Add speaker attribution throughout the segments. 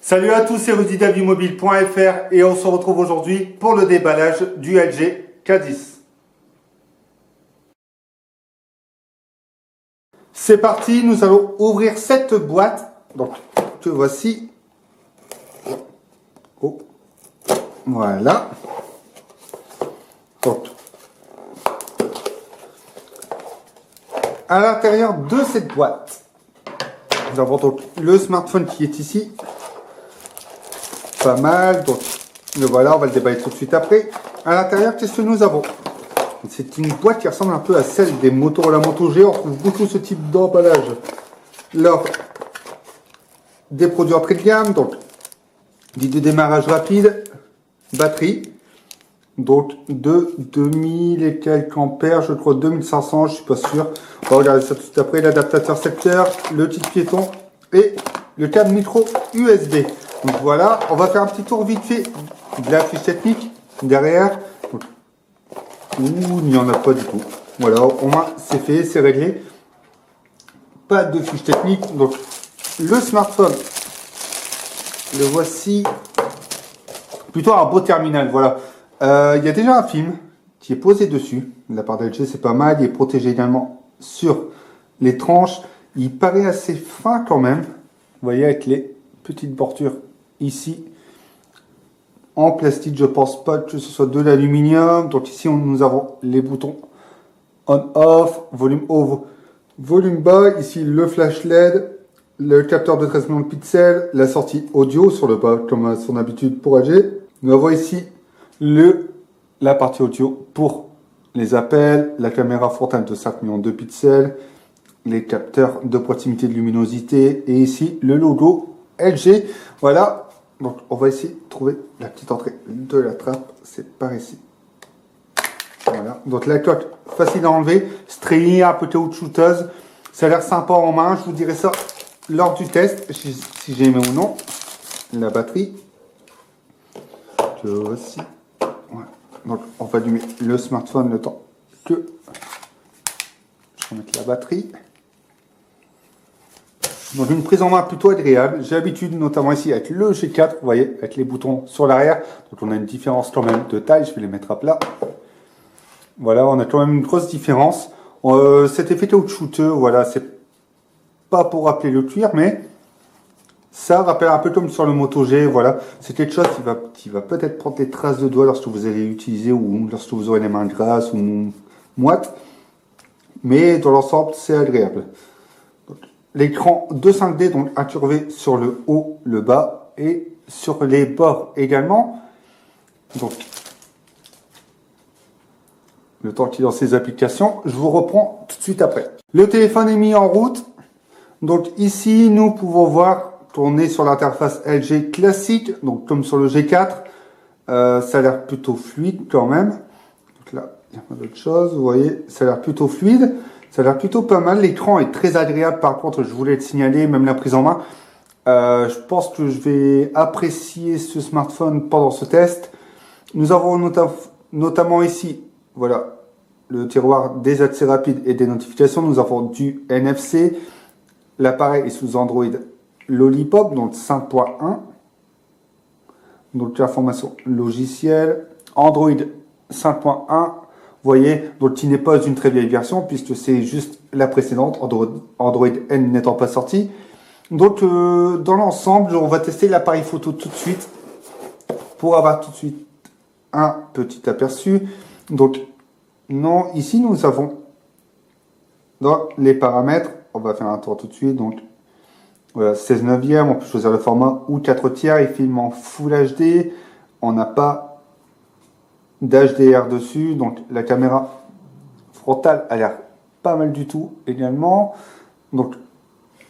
Speaker 1: Salut à tous, c'est Rudy d'Avimobile.fr et on se retrouve aujourd'hui pour le déballage du LG K10. C'est parti, nous allons ouvrir cette boîte. Donc, que voici. Oh. Voilà. Donc, à l'intérieur de cette boîte, nous avons donc le smartphone qui est ici. Pas mal, donc le voilà, on va le déballer tout de suite après. À l'intérieur, qu'est-ce que nous avons? C'est une boîte qui ressemble un peu à celle des Motorola Moto G. On trouve beaucoup ce type d'emballage lors des produits entrée de gamme. Donc, guide de démarrage rapide, batterie, donc de 2000 et quelques ampères, je crois 2500, je suis pas sûr. On va regarder ça tout de suite après. L'adaptateur secteur, le titre piéton et le câble micro USB. Donc voilà, on va faire un petit tour vite fait de la fiche technique derrière. Donc, il n'y en a pas du tout. Voilà, au moins c'est fait, c'est réglé. Pas de fiche technique. Donc le smartphone, le voici. Plutôt un beau terminal, voilà. Il y a déjà un film qui est posé dessus. De la part d'LG, c'est pas mal. Il est protégé également sur les tranches. Il paraît assez fin quand même. Vous voyez, avec les petites bordures ici en plastique. Je pense pas que ce soit de l'aluminium. Donc ici nous avons les boutons on off, volume haut, volume bas. Ici le flash LED, le capteur de 13 millions de pixels, la sortie audio sur le bas comme à son habitude pour LG. Nous avons ici la partie audio pour les appels, la caméra frontale de 5 millions de pixels, les capteurs de proximité de luminosité et ici le logo LG. Voilà, donc on va essayer de trouver la petite entrée de la trappe, c'est par ici. Voilà, donc la coque facile à enlever, string un peu caoutchouteuse, ça a l'air sympa en main, je vous dirai ça lors du test, si j'ai aimé ou non. La batterie, aussi. Voilà. Donc on va allumer le smartphone le temps que je remette la batterie. Donc une prise en main plutôt agréable. J'ai l'habitude, notamment ici avec le G4, vous voyez, avec les boutons sur l'arrière. Donc on a une différence quand même de taille. Je vais les mettre à plat. Voilà, on a quand même une grosse différence. Cet effet caoutchouteux, voilà, c'est pas pour rappeler le cuir, mais ça rappelle un peu comme sur le Moto G. Voilà, c'est quelque chose qui va peut-être prendre des traces de doigts lorsque vous allez l'utiliser ou lorsque vous aurez les mains grasses ou moites. Mais dans l'ensemble, c'est agréable. L'écran de 5D, donc incurvé sur le haut, le bas et sur les bords également. Donc, le temps qu'il lance ses applications, je vous reprends tout de suite après. Le téléphone est mis en route. Donc ici, nous pouvons voir qu'on est sur l'interface LG classique, donc comme sur le G4. Ça a l'air plutôt fluide quand même. Donc là, il y a pas d'autre chose. Vous voyez, ça a l'air plutôt fluide. Ça a l'air plutôt pas mal. L'écran est très agréable. Par contre, je voulais le signaler, même la prise en main. Je pense que je vais apprécier ce smartphone pendant ce test. Nous avons notamment ici, voilà, le tiroir des accès rapides et des notifications. Nous avons du NFC. L'appareil est sous Android Lollipop, donc 5.1. Donc l'information logicielle. Android 5.1. Vous voyez, donc il n'est pas une très vieille version puisque c'est juste la précédente, Android N n'étant pas sorti. Donc dans l'ensemble, on va tester l'appareil photo tout de suite pour avoir tout de suite un petit aperçu. Donc non, ici nous avons dans les paramètres, on va faire un tour tout de suite. Donc voilà, 16 neuvième, on peut choisir le format ou 4 tiers, il filme en Full HD. On n'a pas d'HDR dessus, donc la caméra frontale a l'air pas mal du tout également. Donc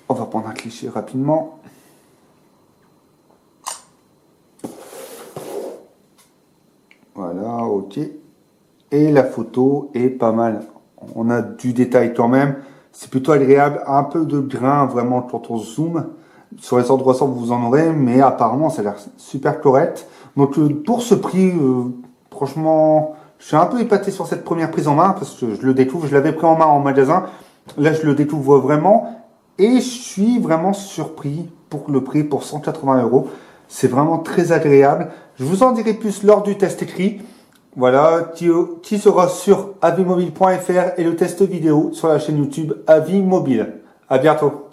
Speaker 1: on va prendre un cliché rapidement. Voilà, ok. Et la photo est pas mal. On a du détail quand même. C'est plutôt agréable, un peu de grain vraiment quand on zoome. Sur les endroits sombres vous en aurez, mais apparemment ça a l'air super correct. Donc pour ce prix, franchement, je suis un peu épaté sur cette première prise en main parce que je le découvre. Je l'avais pris en main en magasin. Là, je le découvre vraiment. Et je suis vraiment surpris pour le prix, pour 180 €. C'est vraiment très agréable. Je vous en dirai plus lors du test écrit. Voilà, qui sera sur avimobile.fr et le test vidéo sur la chaîne YouTube Avimobile. À bientôt.